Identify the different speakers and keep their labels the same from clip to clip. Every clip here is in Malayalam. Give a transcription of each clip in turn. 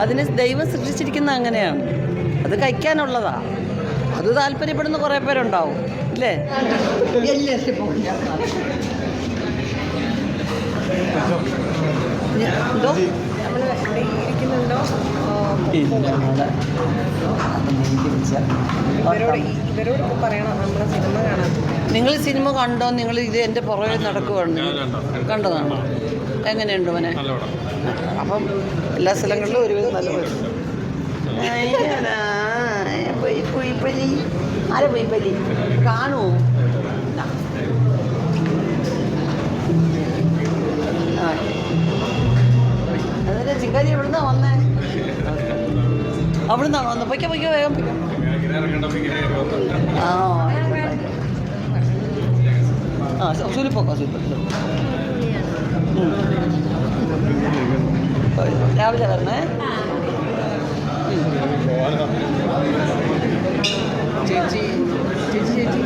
Speaker 1: അതിന് ദൈവം സൃഷ്ടിച്ചിരിക്കുന്ന അങ്ങനെയാണ്. അത് കഴിക്കാനുള്ളതാ. അത് താല്പര്യപ്പെടുന്ന കുറേ പേരുണ്ടാവും ഇല്ലേ? എന്തോ നിങ്ങൾ സിനിമ കണ്ടോ? നിങ്ങൾ ഇത് എൻ്റെ പുറകെ നടക്കുവാണ്. കണ്ടതാണോ? എങ്ങനെയുണ്ട് മോനെ? അപ്പം എല്ലാ സ്ഥലങ്ങളിലും ഒരുവിധം നല്ല ആരെ പൊയ്പലി കാണൂ. അതിൻ്റെ ചിക്കാരി എവിടുന്നാ വന്നേ? അവിടുന്നാണോ വന്നത്? പൊയ്ക്കോ പൊയ്ക്കോ വേഗം. സൂലിപ്പോക്കോ സൂലിപ്പോ രാവിലെ വരണേ. ചേച്ചി ചേച്ചി ചേച്ചി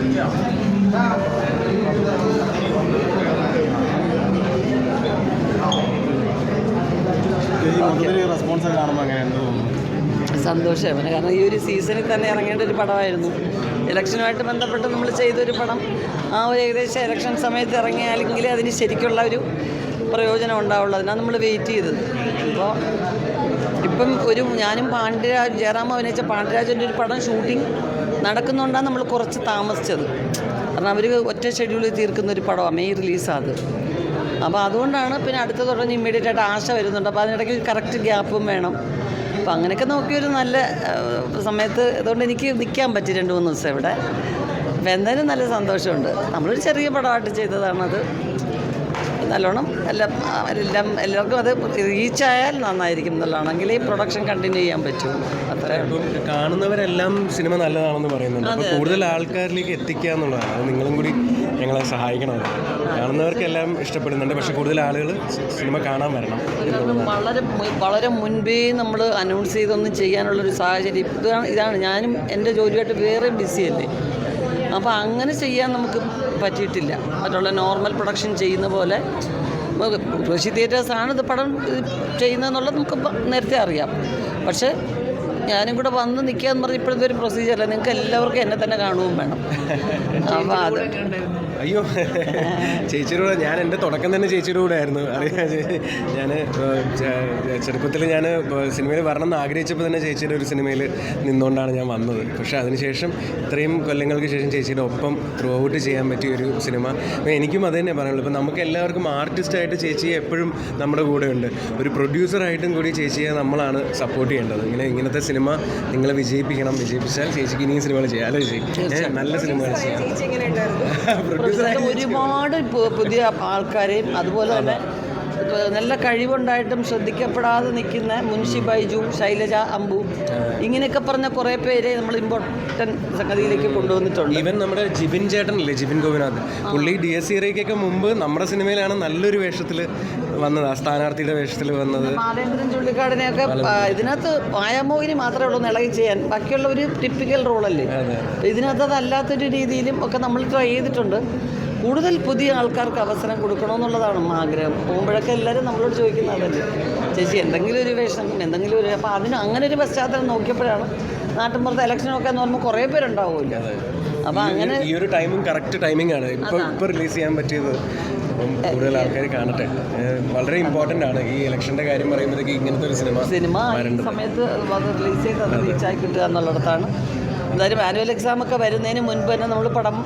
Speaker 1: സന്തോഷമാണ്. കാരണം ഈ ഒരു സീസണിൽ തന്നെ ഇറങ്ങേണ്ട ഒരു പടമായിരുന്നു. ഇലക്ഷനുമായിട്ട് ബന്ധപ്പെട്ട് നമ്മൾ ചെയ്തൊരു പടം ആ ഒരു ഏകദേശം ഇലക്ഷൻ സമയത്ത് ഇറങ്ങിയാലെങ്കിൽ അതിന് ശരിക്കുള്ള ഒരു പ്രയോജനം ഉണ്ടാവുള്ളൂ. അതിനാണ് നമ്മൾ വെയിറ്റ് ചെയ്തത്. അപ്പോൾ ഇപ്പം ഞാനും പാണ്ഡ്യരാജ്, ജയറാം അഭിനയിച്ച പാണ്ഡ്യരാജൻ്റെ ഒരു പടം ഷൂട്ടിംഗ് നടക്കുന്നുണ്ടാണ് നമ്മൾ കുറച്ച് താമസിച്ചത്. കാരണം അവർ ഒറ്റ ഷെഡ്യൂളിൽ തീർക്കുന്ന ഒരു പടമാണ്, മെയ് റിലീസാണ്. അപ്പോൾ അതുകൊണ്ടാണ് പിന്നെ അടുത്ത തുടങ്ങി ഇമ്മീഡിയറ്റ് ആയിട്ട് ആശ വരുന്നുണ്ട്. അപ്പോൾ അതിനിടയ്ക്ക് കറക്റ്റ് ഗ്യാപ്പും വേണം. അപ്പോൾ അങ്ങനെയൊക്കെ നോക്കിയൊരു നല്ല സമയത്ത് അതുകൊണ്ട് എനിക്ക് നിൽക്കാൻ പറ്റി 2-3 ദിവസം ഇവിടെ. അപ്പോൾ എന്തായാലും നല്ല സന്തോഷമുണ്ട്. നമ്മളൊരു ചെറിയ പടമായിട്ട് ചെയ്തതാണത്. നല്ലോണം എല്ലാവർക്കും അത് റീച്ചായാൽ നന്നായിരിക്കും എന്നുള്ളതാണെങ്കിൽ ഈ പ്രൊഡക്ഷൻ കണ്ടിന്യൂ ചെയ്യാൻ പറ്റും. അത്രയും
Speaker 2: കാണുന്നവരെല്ലാം സിനിമ നല്ലതാണെന്ന് പറയുന്നുണ്ട്. അപ്പോൾ കൂടുതൽ ആൾക്കാരിലേക്ക് എത്തിക്കുക എന്നുള്ളതാണ്. അത് നിങ്ങളും കൂടി ഞങ്ങളെ സഹായിക്കണം. കാണുന്നവർക്കെല്ലാം ഇഷ്ടപ്പെടുന്നുണ്ട്, പക്ഷേ കൂടുതൽ ആളുകൾ സിനിമ കാണാൻ വരണം.
Speaker 1: വളരെ മുൻപേ നമ്മൾ അനൗൺസ് ചെയ്തൊന്നും ചെയ്യാനുള്ളൊരു സാഹചര്യം ഇതാണ്. ഞാനും എൻ്റെ ജോലിയായിട്ട് വേറെ ബിസിയല്ലേ. അപ്പോൾ അങ്ങനെ ചെയ്യാൻ നമുക്ക് പറ്റിയിട്ടില്ല. മറ്റുള്ള നോർമൽ പ്രൊഡക്ഷൻ ചെയ്യുന്ന പോലെ ഋഷി തിയേറ്റേഴ്സാണ് ഇത് പടം ചെയ്യുന്നതെന്നുള്ളത് നമുക്ക് നേരത്തെ അറിയാം. പക്ഷേ ഞാനും കൂടെ വന്ന് നിൽക്കുക എന്ന് പറഞ്ഞാൽ ഇപ്പോഴത്തെ ഒരു പ്രൊസീജിയറല്ല. നിങ്ങൾക്ക് എല്ലാവർക്കും എന്നെ തന്നെ കാണുകയും വേണം. അപ്പോൾ അത്
Speaker 2: അയ്യോ, ചേച്ചിയുടെ കൂടെ ഞാൻ എൻ്റെ തുടക്കം തന്നെ ചേച്ചിയുടെ കൂടെ ആയിരുന്നു. അറിയാം, ഞാൻ ചെറുപ്പത്തിൽ ഞാൻ സിനിമയിൽ വരണമെന്ന് ആഗ്രഹിച്ചപ്പോൾ തന്നെ ചേച്ചിയുടെ ഒരു സിനിമയിൽ നിന്നുകൊണ്ടാണ് ഞാൻ വന്നത്. പക്ഷേ അതിനുശേഷം ഇത്രയും കൊല്ലങ്ങൾക്ക് ശേഷം ചേച്ചിയുടെ ഒപ്പം ത്രൂ ഔട്ട് ചെയ്യാൻ പറ്റിയ ഒരു സിനിമ. അപ്പോൾ എനിക്കും അത് തന്നെ പറയാനുള്ളൂ. ഇപ്പം നമുക്ക് എല്ലാവർക്കും ആർട്ടിസ്റ്റായിട്ട് ചേച്ചിയെ എപ്പോഴും നമ്മുടെ കൂടെ ഉണ്ട്. ഒരു പ്രൊഡ്യൂസറായിട്ടും കൂടി ചേച്ചിയെ നമ്മളാണ് സപ്പോർട്ട് ചെയ്യേണ്ടത്. ഇങ്ങനത്തെ സിനിമ നിങ്ങൾ വിജയിപ്പിക്കണം. വിജയിപ്പിച്ചാൽ ചേച്ചിക്ക് ഇനിയും സിനിമകൾ ചെയ്യാം. അല്ലേ ചേച്ചി? നല്ല സിനിമകൾ ചെയ്യാം.
Speaker 1: ഒരുപാട് പുതിയ ആൾക്കാരെയും അതുപോലെ തന്നെ നല്ല കഴിവുണ്ടായിട്ടും ശ്രദ്ധിക്കപ്പെടാതെ നിൽക്കുന്ന മുൻഷി ബൈജു, ശൈലജ, അമ്പു, ഇങ്ങനെയൊക്കെ പറഞ്ഞ കുറേ പേരെ നമ്മൾ ഇമ്പോർട്ടൻറ്റ് സംഗതിയിലേക്ക് കൊണ്ടുവന്നിട്ടുണ്ട്.
Speaker 2: ഈവൻ നമ്മുടെ ജിബിൻ ചേട്ടനില്ലേ, ജിബിൻ ഗോപിനാഥ്, പുള്ളി DSC മുമ്പ് നമ്മുടെ സിനിമയിലാണ് നല്ലൊരു വേഷത്തിൽ വന്നത്, ആ സ്ഥാനാർത്ഥിയുടെ വേഷത്തിൽ വന്നത്.
Speaker 1: ബാലേന്ദ്രൻ ചുള്ളിക്കാടിനെയൊക്കെ ഇതിനകത്ത് മായാമോഹിനി മാത്രമേ ഉള്ളൂ ഇളകി ചെയ്യാൻ. ബാക്കിയുള്ള ഒരു ടിപ്പിക്കൽ റോളല്ലേ. ഇതിനകത്ത് അതല്ലാത്തൊരു രീതിയിലും ഒക്കെ നമ്മൾ ട്രൈ ചെയ്തിട്ടുണ്ട്. കൂടുതൽ പുതിയ ആൾക്കാർക്ക് അവസരം കൊടുക്കണമെന്നുള്ളതാണ് ആഗ്രഹം. പോകുമ്പോഴൊക്കെ എല്ലാവരും നമ്മളോട് ചോദിക്കുന്നതല്ലേ, ചേച്ചി എന്തെങ്കിലും ഒരു വേഷം, എന്തെങ്കിലും ഒരു. അപ്പോൾ അതിന് അങ്ങനെ ഒരു പശ്ചാത്തലം നോക്കിയപ്പോഴാണ് നാട്ടിൻപുറത്ത് ഇലക്ഷനൊക്കെ എന്ന് പറയുമ്പോൾ കുറേ പേരുണ്ടാവുമല്ലോ. അപ്പോൾ അങ്ങനെ
Speaker 2: ഈ ഒരു ടൈമും കറക്റ്റ് ടൈമിംഗ് ആണ് ഇപ്പോൾ റിലീസ് ചെയ്യാൻ പറ്റിയത്. അപ്പം കൂടുതൽ ആൾക്കാർ കാണട്ടെ. വളരെ ഇമ്പോർട്ടൻ്റ് ആണ് ഈ ഇലക്ഷൻ്റെ കാര്യം പറയുമ്പോഴത്തേക്ക് ഇങ്ങനത്തെ ഒരു സിനിമ
Speaker 1: സമയത്ത് റിലീസ് ചെയ്ത് അത് റീച്ചായി കിട്ടുക എന്നുള്ളിടത്താണ്. എന്തായാലും ആനുവൽ എക്സാമൊക്കെ വരുന്നതിന് മുൻപ് തന്നെ നമ്മൾ പടം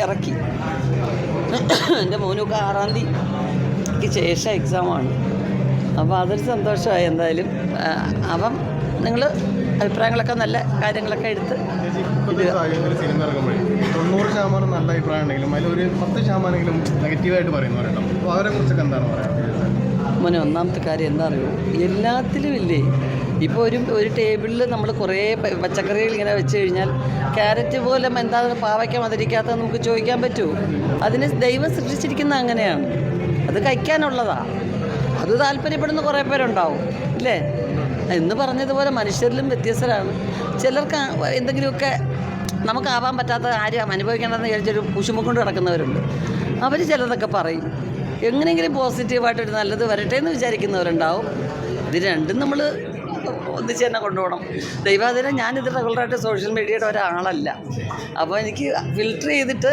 Speaker 1: ഇറക്കി. എൻ്റെ മോനൊക്കെ 6-ാം തീയതിക്ക് ശേഷം എക്സാമാണ്. അപ്പോൾ അതൊരു സന്തോഷമായി എന്തായാലും. അപ്പം നിങ്ങൾ അഭിപ്രായങ്ങളൊക്കെ നല്ല കാര്യങ്ങളൊക്കെ എടുത്ത്
Speaker 3: സിനിമ ഇറങ്ങുമ്പോഴേ 90% നല്ല അഭിപ്രായം ഉണ്ടെങ്കിലും അതിലൊരു 10% നെഗറ്റീവായിട്ട് പറയുന്നവരുണ്ടോ? അപ്പോൾ അവരെ കുറിച്ചൊക്കെ എന്താണ് പറയുക?
Speaker 1: മോനെ, ഒന്നാമത്തെ കാര്യം എന്താ അറിയുമോ, എല്ലാത്തിലും ഇല്ലേ. ഇപ്പോൾ ഒരു ടേബിളിൽ നമ്മൾ കുറേ പച്ചക്കറികൾ ഇങ്ങനെ വെച്ച് കഴിഞ്ഞാൽ ക്യാരറ്റ് പോലെ എന്താ പാവയ്ക്ക മധുരിക്കാത്ത നമുക്ക് ചോദിക്കാൻ പറ്റുമോ? അതിന് ദൈവം സൃഷ്ടിച്ചിരിക്കുന്ന അങ്ങനെയാണ്. അത് കഴിക്കാനുള്ളതാണ്. അത് താല്പര്യപ്പെടുന്ന കുറേ പേരുണ്ടാവും ഇല്ലേ. എന്ന് പറഞ്ഞതുപോലെ മനുഷ്യരിലും വ്യത്യസ്തരാണ്. ചിലർക്ക് എന്തെങ്കിലുമൊക്കെ നമുക്കാവാൻ പറ്റാത്ത ആരും അനുഭവിക്കേണ്ടതെന്ന് വിചാരിച്ചൊരു കുശുമ കൊണ്ട് കിടക്കുന്നവരുണ്ട്. അവർ ചിലതൊക്കെ പറയും. എങ്ങനെയെങ്കിലും പോസിറ്റീവായിട്ടൊരു നല്ലത് വരട്ടെ എന്ന് വിചാരിക്കുന്നവരുണ്ടാവും. ഇത് രണ്ടും നമ്മൾ ഒന്നിച്ച് തന്നെ കൊണ്ടുപോകണം. ദൈവാധീനം ഞാനിത് റെഗുലറായിട്ട് സോഷ്യൽ മീഡിയയുടെ ഒരാളല്ല. അപ്പോൾ എനിക്ക് ഫിൽറ്റർ ചെയ്തിട്ട്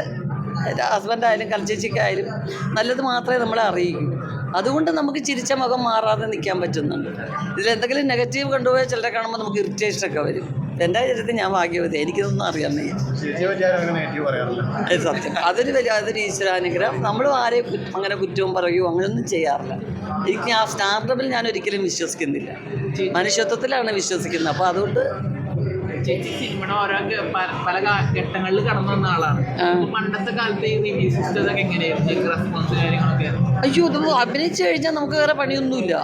Speaker 1: ഹസ്ബൻഡായാലും കൽച്ചേച്ചിക്കായാലും നല്ലത് മാത്രമേ നമ്മളെ അറിയിക്കൂ. അതുകൊണ്ട് നമുക്ക് ചിരിച്ച മുഖം മാറാതെ നിൽക്കാൻ പറ്റുന്നുണ്ട്. ഇതിലെന്തെങ്കിലും നെഗറ്റീവ് കൊണ്ടുപോയാൽ ചിലരെ കാണുമ്പോൾ നമുക്ക് ഇറിറ്റേഷനൊക്കെ വരും. എൻ്റെ കാര്യത്തിൽ ഞാൻ ഭാഗ്യവതി, എനിക്കിതൊന്നും അറിയാൻ വയ്യ. സത്യം, അതൊരു ഈശ്വരാനുഗ്രഹം. നമ്മളും ആരെയും അങ്ങനെ കുറ്റവും പറയുകയോ അങ്ങനെയൊന്നും ചെയ്യാറില്ല. എനിക്ക് ആ സ്റ്റാർട്ടപ്പിൽ ഞാൻ ഒരിക്കലും വിശ്വസിക്കുന്നില്ല, മനുഷ്യത്വത്തിലാണ് വിശ്വസിക്കുന്നത്. അപ്പോൾ അതുകൊണ്ട്
Speaker 4: ചേച്ചി സിനിമയുടെ ഓരോ പല ഘട്ടങ്ങളിൽ കടന്നു വന്ന ആളാണ്. പണ്ടത്തെ കാലത്ത് ഈ റിവ്യൂ സിസ്റ്റം ഒക്കെ എങ്ങനെയായിരുന്നു, റെസ്പോൺസ് കാര്യങ്ങളൊക്കെ?
Speaker 1: അയ്യോ, ഇത് അഭിനയിച്ചു കഴിഞ്ഞാൽ നമുക്ക് വേറെ പണിയൊന്നുമില്ല.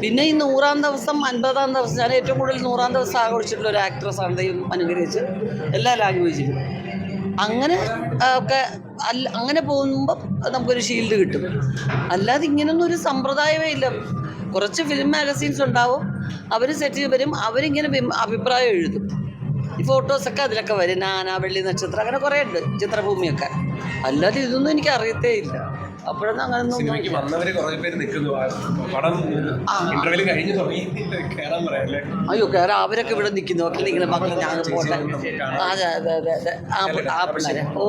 Speaker 1: പിന്നെ ഈ 100-ാം ദിവസം 50-ാം ദിവസം, ഞാൻ ഏറ്റവും കൂടുതൽ 100-ാം ദിവസം ആഘോഷിച്ചിട്ടുള്ള ഒരു ആക്ട്രസ്സാണ്. ദൈവം അനുഗ്രഹിച്ച് എല്ലാ ലാംഗ്വേജിലും അങ്ങനെ ഒക്കെ അങ്ങനെ പോകുമ്പം നമുക്കൊരു ഷീൽഡ് കിട്ടും. അല്ലാതെ ഇങ്ങനൊന്നും ഒരു സമ്പ്രദായമേ ഇല്ല. കുറച്ച് ഫിലിം മാഗസീൻസ് ഉണ്ടാവും, അവർ സെറ്റ് വരും, അവരിങ്ങനെ അഭിപ്രായം എഴുതും. ഈ ഫോട്ടോസൊക്കെ അതിലൊക്കെ വരും, നാന, വെള്ളി നക്ഷത്രം, അങ്ങനെ കുറേ ഉണ്ട്, ചിത്രഭൂമിയൊക്കെ. അല്ലാതെ ഇതൊന്നും എനിക്ക് അറിയത്തേ ഇല്ല. അപ്പോഴൊന്നും അങ്ങനൊന്നും
Speaker 2: സിനിമയ്ക്ക് വന്നവര് കുറേ പേര് നിൽക്കുന്നു, പടം ഇന്റർവ്യൂ കഴിഞ്ഞ് തുടങ്ങി കയറാൻ പറയാല്ലേ?
Speaker 1: അയ്യോ, കയറാം. അവരൊക്കെ ഇവിടെ നിൽക്കുന്നു, ഒക്കെ നിൽക്കുന്ന മക്കളെ ഞാൻ പോട്ടെ. അതെ അതെ അതെ അതെ, ആ പിള്ളേരെ. ഓ